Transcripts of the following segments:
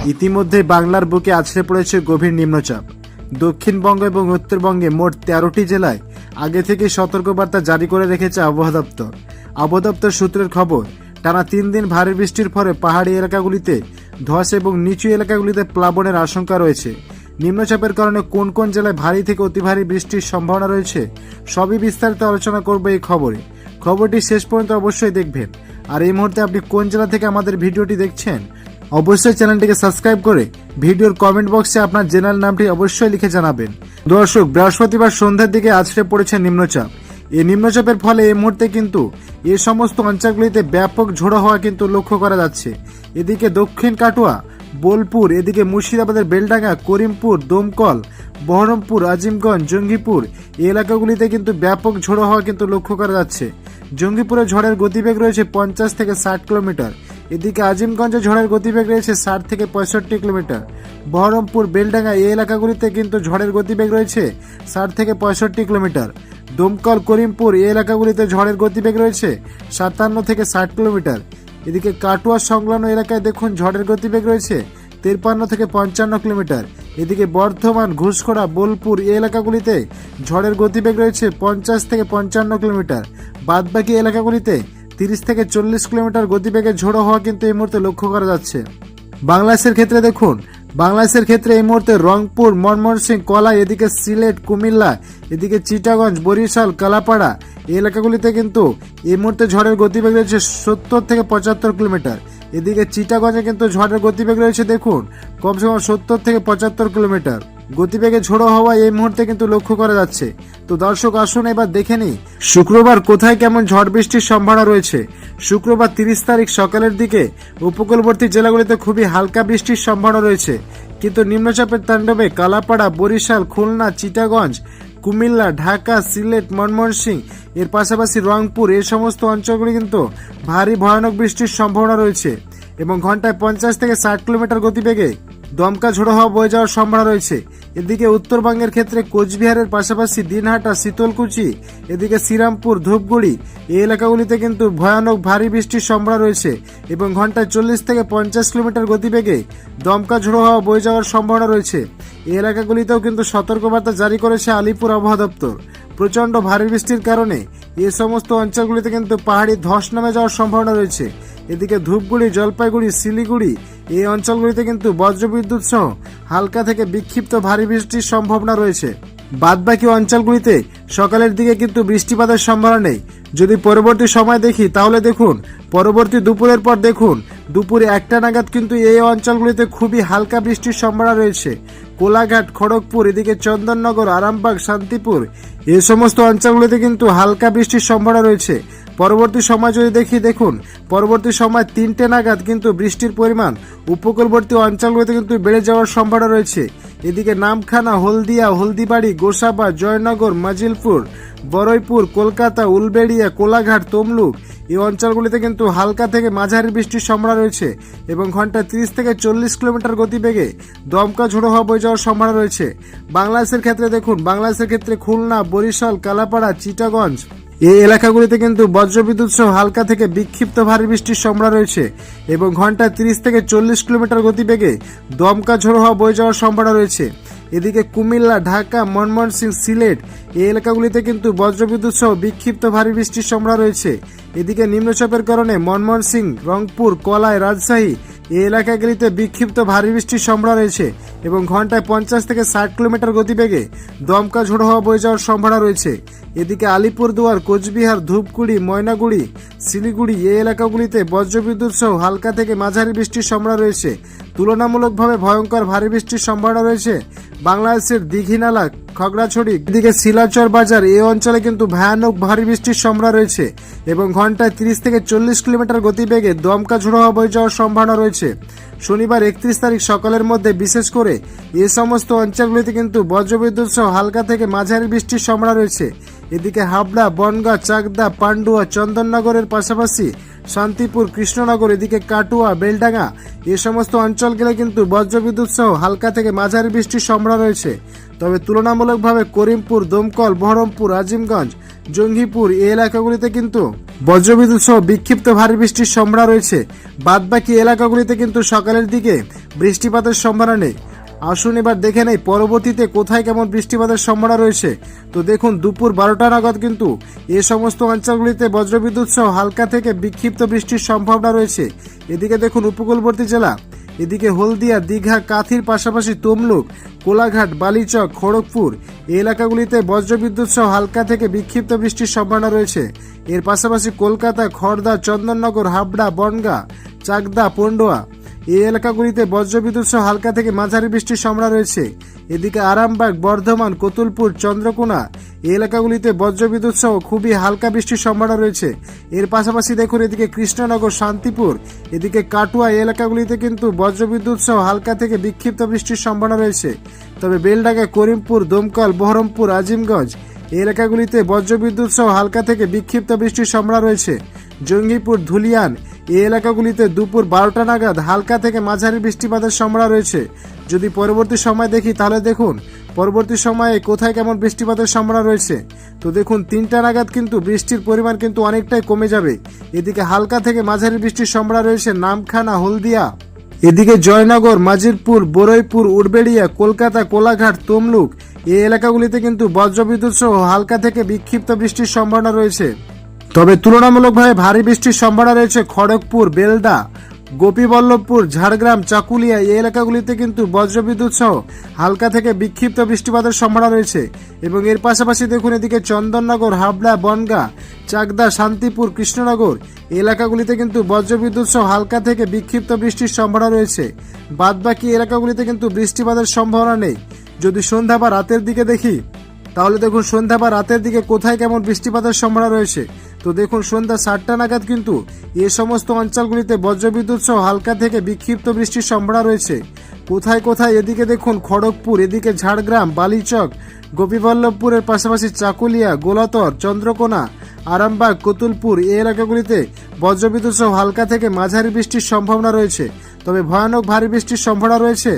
ইতিমধ্যে বাংলার বুকে আছড়ে পড়েছে গভীর নিম্নচাপ। দক্ষিণবঙ্গ এবং উত্তরবঙ্গে মোট 13টি জেলায় আগে থেকে সতর্কবার্তা জারি করে রেখেছে আবহাওয়া দপ্তর। আবহাওয়া দপ্তর সূত্রের খবর, টানা 3 দিন ভারী বৃষ্টির ফলে পাহাড়ি এলাকাগুলিতে ধস এবং নিচু এলাকাগুলিতে প্লাবনের আশঙ্কা রয়েছে। নিম্নচাপের কারণে কোন কোন জেলায় ভারী থেকে অতি ভারী বৃষ্টির সম্ভাবনা রয়েছে সবই বিস্তারিত আলোচনা করবে এই খবরে। খবরটি শেষ পর্যন্ত অবশ্যই দেখবেন। আর এই মুহূর্তে আপনি কোন জেলা থেকে আমাদের ভিডিওটি দেখছেন অবশ্যই চ্যানেলটিকে সাবস্ক্রাইব করে ভিডিওর কমেন্ট বক্সে আপনার জেলার নামটি অবশ্যই লিখে জানাবেন। দর্শক, বৃহস্পতিবার সন্ধ্যার দিকে আছড়ে পড়েছে নিম্নচাপ। এই নিম্নচাপের ফলে এই মুহূর্তে কিন্তু এই সমস্ত অঞ্চলগুলিতে ব্যাপক ঝোড়ো হওয়া কিন্তু লক্ষ্য করা যাচ্ছে। এদিকে দক্ষিণ কাটোয়া, বোলপুর, এদিকে মুর্শিদাবাদের বেলডাঙ্গা, করিমপুর, দমকল, বহরমপুর, আজিমগঞ্জ, জঙ্গিপুর এই এলাকাগুলিতে কিন্তু ব্যাপক ঝোড়ো হওয়া কিন্তু লক্ষ্য করা যাচ্ছে। জঙ্গিপুরে ঝড়ের গতিবেগ রয়েছে 50 থেকে 60 কিলোমিটার। এদিকে আজিমগঞ্জে ঝড়ের গতিবেগ রয়েছে 60 থেকে 65 কিলোমিটার। বহরমপুর, বেলডাঙ্গা এই এলাকাগুলিতে কিন্তু ঝড়ের গতিবেগ রয়েছে 60 থেকে 65 কিলোমিটার। দমকল, করিমপুর এই এলাকাগুলিতে ঝড়ের গতিবেগ রয়েছে 57 থেকে 60 কিলোমিটার। এদিকে কাটোয়া সংলগ্ন এলাকায় দেখুন ঝড়ের গতিবেগ রয়েছে 53 থেকে 55 কিলোমিটার। এদিকে বর্ধমান, ঘুষখোড়া, বোলপুর এই এলাকাগুলিতে ঝড়ের গতিবেগ রয়েছে 50 থেকে 55 কিলোমিটার। বাদবাকি এলাকাগুলিতে 30 থেকে 40 কিলোমিটার গতিবেগে ঝোড়ো হওয়া কিন্তু এই মুহূর্তে লক্ষ্য করা যাচ্ছে। বাংলাদেশের ক্ষেত্রে দেখুন, বাংলাদেশের ক্ষেত্রে এই মুহূর্তে রংপুর, ময়মনসিংহ, কলাই, এদিকে সিলেট, কুমিল্লা, এদিকে চিটাগঞ্জ, বরিশাল, কালাপাড়া এই এলাকাগুলিতে কিন্তু এই মুহূর্তে ঝড়ের গতিবেগ রয়েছে 70 থেকে 75 কিলোমিটার। এদিকে চিটাগঞ্জে কিন্তু ঝড়ের গতিবেগ রয়েছে দেখুন কমসে কম 70 থেকে 75 কিলোমিটার। গতিবেগে ঝোড়ো হওয়া এই মুহূর্তে কিন্তু লক্ষ্য করা যাচ্ছে। তো দর্শক, আসুন এবার দেখে নিই শুক্রবার কোথায় কেমন ঝড় বৃষ্টির সম্ভাবনা রয়েছে। শুক্রবার 30 তারিখ সকালের দিকে উপকূলবর্তী জেলাগুলিতে খুবই হালকা বৃষ্টির সম্ভাবনা রয়েছে, কিন্তু নিম্নচাপের তাণ্ডবে কালাপাড়া, বরিশাল, খুলনা, চিটাগঞ্জ, কুমিল্লা, ঢাকা, সিলেট, ময়মনসিংহ এর পাশাপাশি রংপুর এই সমস্ত অঞ্চলগুলি কিন্তু ভারী ভয়ানক বৃষ্টির সম্ভাবনা রয়েছে এবং ঘন্টায় 50 থেকে 60 কিলোমিটার গতিবেগে দমকা ঝোড়ো হওয়া বয়ে যাওয়ার সম্ভাবনা রয়েছে। এদিকে উত্তরবঙ্গের ক্ষেত্রে কোচবিহারের পাশাপাশি দিনহাটা, শীতলকুচি, এদিকে শ্রীরামপুর, ধূপগুড়ি এই এলাকাগুলিতে কিন্তু ভয়ানক ভারী বৃষ্টির সম্ভাবনা রয়েছে এবং ঘন্টায় 40 থেকে 50 কিলোমিটার গতিবেগে দমকা ঝোড়ো হওয়া বয়ে যাওয়ার সম্ভাবনা রয়েছে। এই এলাকাগুলিতেও কিন্তু সতর্কবার্তা জারি করেছে আলিপুর আবহাওয়া দপ্তর। প্রচণ্ড ভারী বৃষ্টির কারণে এই সমস্ত অঞ্চলগুলিতে কিন্তু পাহাড়ি ধস নামে যাওয়ার সম্ভাবনা রয়েছে। এদিকে ধূপগুড়ি, জলপাইগুড়ি, শিলিগুড়ি এই অঞ্চলগুলিতে কিন্তু বজ্রবিদ্যুৎ সহ হালকা থেকে বিক্ষিপ্ত ভারী বৃষ্টির সম্ভাবনা রয়েছে। বাদবাকি অঞ্চলগুলিতে সকালের দিকে কিন্তু বৃষ্টিপাতের সম্ভাবনা নেই। যদি পরবর্তী সময় দেখি তাহলে দেখুন পরবর্তী দুপুরের পর দেখুন দুপুরে 1টা নাগাদ কিন্তু এই অঞ্চলগুলিতে খুবই হালকা বৃষ্টির সম্ভাবনা রয়েছে। কোলাঘাট, খড়গপুর, এদিকে চন্দননগর, আরামবাগ, শান্তিপুর এই সমস্ত অঞ্চলগুলিতে কিন্তু হালকা বৃষ্টির সম্ভাবনা রয়েছে। পরবর্তী সময় যদি দেখি দেখুন পরবর্তী সময় 3টে নাগাদ কিন্তু বৃষ্টির পরিমাণ উপকূলবর্তী অঞ্চলগুলিতে কিন্তু বেড়ে যাওয়ার সম্ভাবনা রয়েছে। এদিকে নামখানা, হলদিয়া, হলদিবাড়ি, গোসাবা, জয়নগর, মাজিলপুর, বরৈপুর, কলকাতা, উলবেড়িয়া, কোলাঘাট, তমলুক এই অঞ্চলগুলিতে কিন্তু হালকা থেকে মাঝারি বৃষ্টির সম্ভাবনা রয়েছে এবং ঘন্টায় 30 থেকে 40 কিলোমিটার গতিবেগে দমকা ঝোড়ো হওয়া বয়ে যাওয়ার সম্ভাবনা রয়েছে। বাংলাদেশের ক্ষেত্রে দেখুন, বাংলাদেশের ক্ষেত্রে খুলনা, বরিশাল, কালাপাড়া, চিটাগঞ্জ এই এলাকাগুলিতে কিন্তু বজ্রবিদ্যুৎ সহ হালকা থেকে বিক্ষিপ্ত ভারী বৃষ্টির সম্ভাবনা রয়েছে এবং ঘন্টায় 30 থেকে 40 কিলোমিটার গতিবেগে দমকা ঝোড়ো হওয়া বয়ে যাওয়ার সম্ভাবনা রয়েছে। এদিকে কুমিল্লা, ঢাকা, ময়মনসিংহ, সিলেট এই এলাকাগুলিতে কিন্তু বজ্রবিদ্যুৎ সহ বিক্ষিপ্ত ভারী বৃষ্টির সম্ভাবনা রয়েছে। এদিকে নিম্নচাপের কারণে ময়মনসিংহ, রংপুর, কলাই, রাজশাহী এই এলাকাগুলিতে বিক্ষিপ্ত ভারী বৃষ্টির সম্ভাবনা রয়েছে এবং ঘন্টায় 50 থেকে 60 কিলোমিটার গতিবেগে দমকা ঝোড়ো হওয়া বয়ে যাওয়ার সম্ভাবনা রয়েছে। এদিকে আলিপুরদুয়ার, কোচবিহার, ধূপগুড়ি, ময়নাগুড়ি, শিলিগুড়ি এই এলাকাগুলিতে বজ্রবিদ্যুৎ সহ হালকা থেকে মাঝারি বৃষ্টির সম্ভাবনা রয়েছে। তুলনামূলকভাবে ভয়ঙ্কর ভারী বৃষ্টির সম্ভাবনা রয়েছে বাংলাদেশের দীঘিনালা, খাগড়াছড়ি, এদিকে শিলাচর বাজার এই অঞ্চলে কিন্তু ভয়ানক ভারী বৃষ্টির সম্ভাবনা রয়েছে এবং ঘন্টায় 30 থেকে 40 কিলোমিটার গতিবেগে দমকা ঝোড়ো হওয়া বয়ে যাওয়ার সম্ভাবনা রয়েছে। শনিবার 31 তারিখ সকালের মধ্যে বিশেষ করে এই সমস্ত অঞ্চলগুলিতে কিন্তু বজ্রবিদ্যুৎ সহ হালকা থেকে মাঝারি বৃষ্টির সম্ভাবনা রয়েছে। এদিকে হাবড়া, বনগাঁ, চাকদা, পান্ডুয়া, চন্দননগরের পাশাপাশি শান্তিপুর, কৃষ্ণনগর, এদিকে কাটুয়া, বেলডাঙ্গা এই সমস্ত অঞ্চলগুলো কিন্তু বজ্রবিদ্যুৎ সহ হালকা থেকে মাঝারি বৃষ্টির সম্ভাবনা রয়েছে। তবে তুলনামূলকভাবে করিমপুর, দমকল, বহরমপুর, আজিমগঞ্জ জঙ্গিপুর এই এলাকাগুলিতে কিন্তু বজ্রবিদ্যুৎ সহ বিক্ষিপ্ত ভারী বৃষ্টির সম্ভাবনা রয়েছে। বাদবাকি এলাকাগুলিতে কিন্তু সকালের দিকে বৃষ্টিপাতের সম্ভাবনা নেই। আসুন এবার দেখে নেই পরবর্তীতে কোথায় কেমন বৃষ্টিপাতের সম্ভাবনা রয়েছে। তো দেখুন দুপুর 12টা নাগাদ কিন্তু এই সমস্ত অঞ্চলগুলিতে বজ্রবিদ্যুৎ সহ হালকা থেকে বিক্ষিপ্ত বৃষ্টির সম্ভাবনা রয়েছে। এদিকে দেখুন উপকূলবর্তী জেলা, এদিকে হলদিয়া, দীঘা, কাথির পাশাপাশি তমলুক, কোলাঘাট, বালিচক, খড়গপুর এই এলাকাগুলিতে বজ্রবিদ্যুৎ সহ হালকা থেকে বিক্ষিপ্ত বৃষ্টির সম্ভাবনা রয়েছে। এর পাশাপাশি কলকাতা, খড়দা, চন্দননগর, হাবড়া, বনগাঁ, চাকদা, পন্ডুয়া এই এলাকাগুলিতে বজ্রবিদ্যুৎ সহ হালকা থেকে মাঝারি বৃষ্টির সম্ভাবনা রয়েছে। এদিকে আরামবাগ, বর্ধমান, কতুলপুর, চন্দ্রকোনা এই এলাকাগুলিতে বজ্রবিদ্যুৎ সহ খুবই হালকা বৃষ্টির সম্ভাবনা রয়েছে। এর পাশাপাশি দেখুন এদিকে কৃষ্ণনগর, শান্তিপুর, এদিকে কাটুয়া এই এলাকাগুলিতে কিন্তু বজ্রবিদ্যুৎ সহ হালকা থেকে বিক্ষিপ্ত বৃষ্টির সম্ভাবনা রয়েছে। তবে বেলডাঙ্গা, করিমপুর, দমকল, বহরমপুর, আজিমগঞ্জ এই এলাকাগুলিতে বজ্রবিদ্যুৎ সহ হালকা থেকে বিক্ষিপ্ত বৃষ্টির সম্ভাবনা রয়েছে। জঙ্গিপুর, ধুলিয়ান এই এলাকাগুলিতে দুপুর 12টা নাগাদ হালকা থেকে মাঝারি বৃষ্টিপাতের সম্ভাবনা রয়েছে। যদি পরবর্তী সময় দেখি তাহলে দেখুন পরবর্তী সময়ে কোথায় কেমন বৃষ্টিপাতের সম্ভাবনা রয়েছে। তো দেখুন 3টা নাগাদ কিন্তু বৃষ্টির পরিমাণ কিন্তু অনেকটাই কমে যাবে। এদিকে হালকা থেকে মাঝারি বৃষ্টির সম্ভাবনা রয়েছে নামখানা, হলদিয়া, এদিকে জয়নগর, মাজিরপুর, বরৈপুর, উড়বেড়িয়া, কলকাতা, কোলাঘাট, তমলুক এই এলাকাগুলিতে কিন্তু বজ্রবিদ্যুৎ সহ হালকা থেকে বিক্ষিপ্ত বৃষ্টির সম্ভাবনা রয়েছে। তবে তুলনামূলকভাবে ভারী বৃষ্টির সম্ভাবনা রয়েছে খড়গপুর, বেলদা, গোপীবল্লভপুর, ঝাড়গ্রাম, চাকুলিয়া এই এলাকাগুলিতে কিন্তু বজ্রবিদ্যুৎ সহ হালকা থেকে বিক্ষিপ্ত বৃষ্টিপাতের সম্ভাবনা রয়েছে। এবং এর পাশাপাশি দেখুন এদিকে চন্দননগর, হাবড়া, বনগাঁ, চাকদা, শান্তিপুর, কৃষ্ণনগর এলাকাগুলিতে কিন্তু বজ্রবিদ্যুৎ সহ হালকা থেকে বিক্ষিপ্ত বৃষ্টির সম্ভাবনা রয়েছে। বাদবাকি এলাকাগুলিতে কিন্তু বৃষ্টিপাতের সম্ভাবনা নেই। যদি সন্ধ্যা বা রাতের দিকে দেখি তাহলে দেখুন সন্ধ্যা বা রাতের দিকে কোথায় কেমন বৃষ্টিপাতের সম্ভাবনা রয়েছে। তো দেখুন সন্ধ্যা 7টা নাগাদ কিন্তু এই সমস্ত অঞ্চলগুলিতে বজ্রবিদ্যুৎ সহ হালকা থেকে বিক্ষিপ্ত বৃষ্টির সম্ভাবনা রয়েছে। কোথায় কোথায় এদিকে দেখুন খড়গপুর, এদিকে ঝাড়গ্রাম, বালিচক, গোপীবল্লভপুরের পাশাপাশি চাকুলিয়া, গোলাতর, চন্দ্রকোনা, আরামবাগ, কতুলপুর এই এলাকাগুলিতে বজ্রবিদ্যুৎ সহ হালকা থেকে মাঝারি বৃষ্টির সম্ভাবনা রয়েছে। তবে ভয়ানক ভারী বৃষ্টির সম্ভাবনা রয়েছে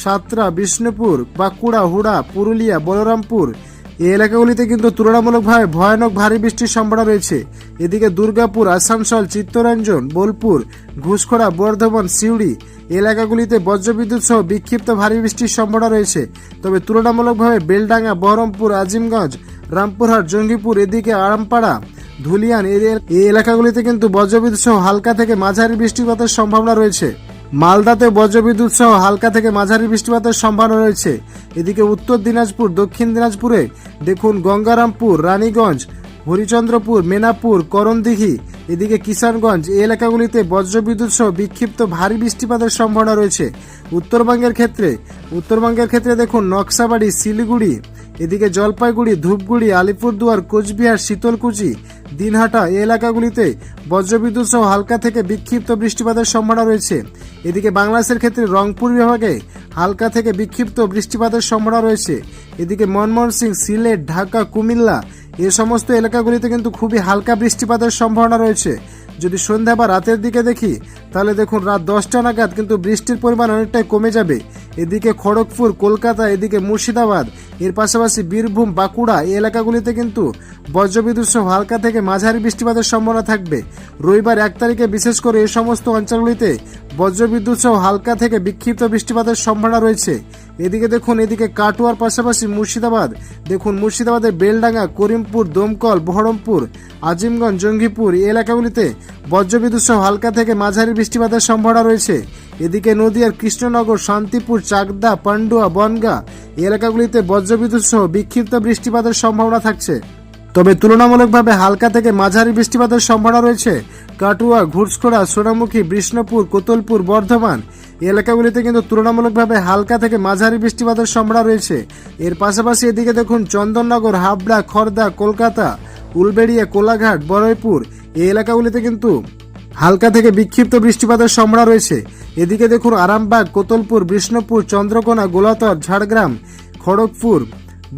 সাতরা, বিষ্ণুপুর, বাঁকুড়া, হুড়া, পুরুলিয়া, বলরামপুর এই এলাকাগুলিতে কিন্তু তুলনামূলকভাবে ভয়ানক ভারী বৃষ্টির সম্ভাবনা রয়েছে। এদিকে দুর্গাপুর, আসানসোল, চিত্তরঞ্জন, বোলপুর, ঘুষখোড়া, বর্ধমান, সিউড়ি এলাকাগুলিতে বজ্রবিদ্যুৎ সহ বিক্ষিপ্ত ভারী বৃষ্টির সম্ভাবনা রয়েছে। তবে তুলনামূলকভাবে বেলডাঙ্গা, বহরমপুর, আজিমগঞ্জ, রামপুরহাট, জঙ্গিপুর, এদিকে আরামপাড়া, ধুলিয়ান এই এলাকাগুলিতে কিন্তু বজ্রবিদ্যুৎ সহ হালকা থেকে মাঝারি বৃষ্টিপাতের সম্ভাবনা রয়েছে। মালদাতে বজ্রবিদ্যুৎ সহ হালকা থেকে মাঝারি বৃষ্টিপাতের সম্ভাবনা রয়েছে। এদিকে উত্তর দিনাজপুর, দক্ষিণ দিনাজপুরে দেখুন গঙ্গারামপুর, রানীগঞ্জ, হরিচন্দ্রপুর, মেনাপুর, করণদিঘি, এদিকে কিষানগঞ্জ এই এলাকাগুলিতে বজ্রবিদ্যুৎ সহ বিক্ষিপ্ত ভারী বৃষ্টিপাতের সম্ভাবনা রয়েছে। উত্তরবঙ্গের ক্ষেত্রে দেখুন নকশাবাড়ি, শিলিগুড়ি, এদিকে জলপাইগুড়ি, ধূপগুড়ি, আলিপুরদুয়ার, কোচবিহার, শীতলকুচি, দিনহাটা এই এলাকাগুলিতে বজ্রবিদ্যুৎ সহ হালকা থেকে বিক্ষিপ্ত বৃষ্টিপাতের সম্ভাবনা রয়েছে। এদিকে বাংলাদেশের ক্ষেত্রে রংপুর বিভাগে হালকা থেকে বিক্ষিপ্ত বৃষ্টিপাতের সম্ভাবনা রয়েছে। এদিকে ময়মনসিংহ, সিলেট, ঢাকা, কুমিল্লা এই সমস্ত এলাকাগুলিতে কিন্তু খুবই হালকা বৃষ্টিপাতের সম্ভাবনা রয়েছে। যদি সন্ধ্যা বা রাতের দিকে দেখি তাহলে দেখুন রাত 10টা নাগাদ কিন্তু বৃষ্টির পরিমাণ অনেকটাই কমে যাবে। এদিকে খড়গপুর, কলকাতা, এদিকে মুর্শিদাবাদ এর পাশাপাশি বীরভূম, বাঁকুড়া এই এলাকাগুলিতে কিন্তু বজ্রবিদ্যুৎ সহ হালকা থেকে মাঝারি বৃষ্টিপাতের সম্ভাবনা থাকবে। রবিবার 1 তারিখে বিশেষ করে এই সমস্ত অঞ্চলগুলিতে বজ্রবিদ্যুৎ সহ হালকা থেকে বিক্ষিপ্ত বৃষ্টিপাতের সম্ভাবনা রয়েছে। এদিকে দেখুন এদিকে কাটোয়ার পাশাপাশি মুর্শিদাবাদের বেলডাঙ্গা, করিমপুর, দমকল, বহরমপুর, আজিমগঞ্জ, জঙ্গিপুর এই এলাকাগুলিতে বজ্রবিদ্যুৎ সহ হালকা থেকে মাঝারি বৃষ্টিপাতের সম্ভাবনা রয়েছে। এদিকে নদিয়ার কৃষ্ণনগর, শান্তিপুর, চাকদা, পান্ডুয়া, বনগাঁ এই এলাকাগুলিতে বজ্রবিদ্যুৎ সহ বিক্ষিপ্ত বৃষ্টিপাতের সম্ভাবনা থাকছে। তবে তুলনামূলকভাবে হালকা থেকে মাঝারি বৃষ্টিপাতের সম্ভাবনা রয়েছে কাটুয়া, ঘুষখোড়া, সোনামুখী, বিষ্ণুপুর, কোতলপুর, বর্ধমান এলাকাগুলিতে কিন্তু তুলনামূলকভাবে হালকা থেকে মাঝারি বৃষ্টিপাতের সম্ভাবনা রয়েছে। এর পাশাপাশি এদিকে দেখুন চন্দননগর, হাবড়া, খড়দা, কলকাতা, উলবেড়িয়া, কোলাঘাট, বরৈপুর এই এলাকাগুলিতে কিন্তু হালকা থেকে বিক্ষিপ্ত বৃষ্টিপাতের সম্ভাবনা রয়েছে। এদিকে দেখুন আরামবাগ, কোতলপুর, বিষ্ণুপুর, চন্দ্রকোনা, গোলাতর, ঝাড়গ্রাম, খড়গপুর,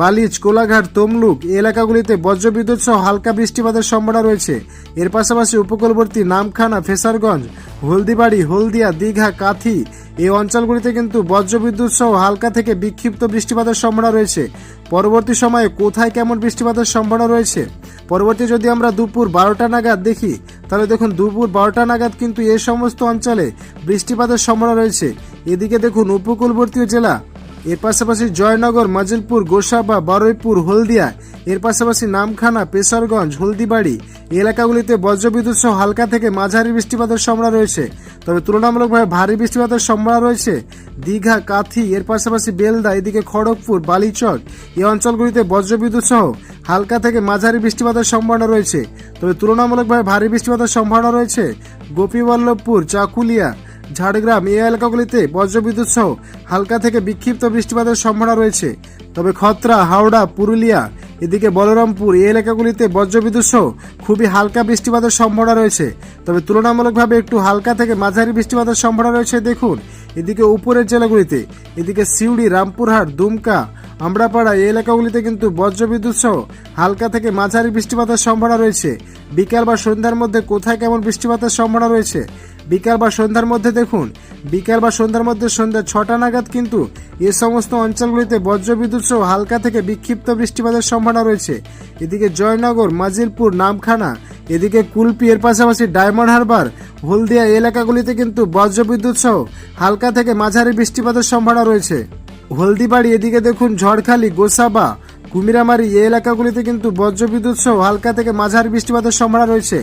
বালিচ, কোলাঘাট, তমলুক এই এলাকাগুলিতে বজ্রবিদ্যুৎ সহ হালকা বৃষ্টিপাতের সম্ভাবনা রয়েছে। এর পাশাপাশি উপকূলবর্তী নামখানা, ফেসারগঞ্জ, হলদিবাড়ি, হলদিয়া, দীঘা, কাথি এই অঞ্চলগুলিতে কিন্তু বজ্রবিদ্যুৎ সহ হালকা থেকে বিক্ষিপ্ত বৃষ্টিপাতের সম্ভাবনা রয়েছে। পরবর্তী সময়ে কোথায় কেমন বৃষ্টিপাতের সম্ভাবনা রয়েছে। পরবর্তী যদি আমরা দুপুর 12টা নাগাদ দেখি, তাহলে দেখুন দুপুর 12টা নাগাদ কিন্তু এই সমস্ত অঞ্চলে বৃষ্টিপাতের সম্ভাবনা রয়েছে। এদিকে দেখুন উপকূলবর্তী জেলা, এর পাশাপাশি জয়নগর, মাজিলপুর, গোসাবা, বারুইপুর, হলদিয়া, এর পাশাপাশি নামখানা, পেশারগঞ্জ, হলদিবাড়ি এই এলাকাগুলিতে বজ্রবিদ্যুৎ সহ হালকা থেকে মাঝারি বৃষ্টিপাতের সম্ভাবনা রয়েছে। তবে তুলনামূলকভাবে ভারী বৃষ্টিপাতের সম্ভাবনা রয়েছে দীঘা, কাথি, এর পাশাপাশি বেলদা, এদিকে খড়গপুর, বালিচক এই অঞ্চলগুলিতে বজ্রবিদ্যুৎ সহ হালকা থেকে মাঝারি বৃষ্টিপাতের সম্ভাবনা রয়েছে। তবে তুলনামূলকভাবে ভারী বৃষ্টিপাতের সম্ভাবনা রয়েছে গোপীবল্লভপুর, চাকুলিয়া, ঝাড়গ্রাম এই এলাকাগুলিতে বজ্রবিদ্যুৎ সহ হালকা থেকে বিক্ষিপ্ত বৃষ্টিপাতের সম্ভাবনা রয়েছে। তবে খত্রা, হাওড়া, পুরুলিয়া, এদিকে বলরামপুর এই এলাকাগুলিতে বজ্রবিদ্যুৎ সহ খুবই হালকা বৃষ্টিপাতের সম্ভাবনা রয়েছে। তবে তুলনামূলকভাবে একটু হালকা থেকে মাঝারি বৃষ্টিপাতের সম্ভাবনা রয়েছে দেখুন এদিকে উপরের জেলাগুলিতে, এদিকে সিউড়ি, রামপুরহাট, দুমকা, আমরাপাড়া এই এলাকাগুলিতে কিন্তু বজ্রবিদ্যুৎ সহ হালকা থেকে মাঝারি বৃষ্টিপাতের সম্ভাবনা রয়েছে। বিকাল বা সন্ধ্যার মধ্যে কোথায় কেমন বৃষ্টিপাতের সম্ভাবনা রয়েছে। বিকাল বা সন্ধ্যার মধ্যে দেখুন, বিকাল বা সন্ধ্যার মধ্যে সন্ধ্যা 6টা নাগাদ কিন্তু এ সমস্ত অঞ্চলগুলিতে বজ্রবিদ্যুৎ সহ হালকা থেকে বিক্ষিপ্ত বৃষ্টিপাতের সম্ভাবনা রয়েছে। এদিকে জয়নগর, মাজিলপুর, নামখানা, এদিকে কুলপি, এর পাশাপাশি ডায়মন্ড হারবার, হলদিয়া এলাকাগুলিতে কিন্তু বজ্রবিদ্যুৎ সহ হালকা থেকে মাঝারি বৃষ্টিপাতের সম্ভাবনা রয়েছে। হলদিবাড়ি, এদিকে দেখুন ঝড়খালি, গোসাবা, কুমিরামারি এই এলাকাগুলিতে কিন্তু বজ্রবিদ্যুৎ সহ হালকা থেকে মাঝারি বৃষ্টিপাতের সম্ভাবনা রয়েছে।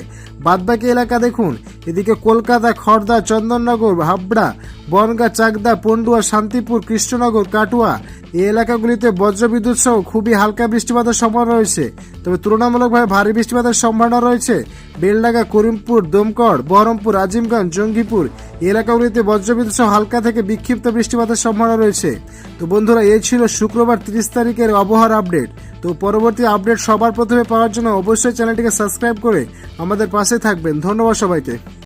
বাদবাকি এলাকা দেখুন, এদিকে কলকাতা, খড়দা, চন্দননগর, হাবড়া, বনগাঁ, চাকদা, পন্ডুয়া, শান্তিপুর, কৃষ্ণনগর, কাটুয়া এই এলাকাগুলিতে বজ্রবিদ্যুৎ সহ খুবই হালকা বৃষ্টিপাতের সম্ভাবনা রয়েছে। তবে তুলনামূলকভাবে ভারী বৃষ্টিপাতের সম্ভাবনা রয়েছে বেলডাঙ্গা, করিমপুর, দমকড়, বহরমপুর, আজিমগঞ্জ, জঙ্গিপুর এই এলাকাগুলিতে বজ্রবিদ্যুৎ সহ হালকা থেকে বিক্ষিপ্ত বৃষ্টিপাতের সম্ভাবনা রয়েছে। তো বন্ধুরা, এই ছিল শুক্রবার 30 তারিখের আবহাওয়ার আপডেট। তো পরবর্তী আপডেট সবার প্রথমে পাওয়ার জন্য অবশ্যই চ্যানেলটিকে সাবস্ক্রাইব করে আমাদের পাশে থাকবেন। ধন্যবাদ সবাইকে।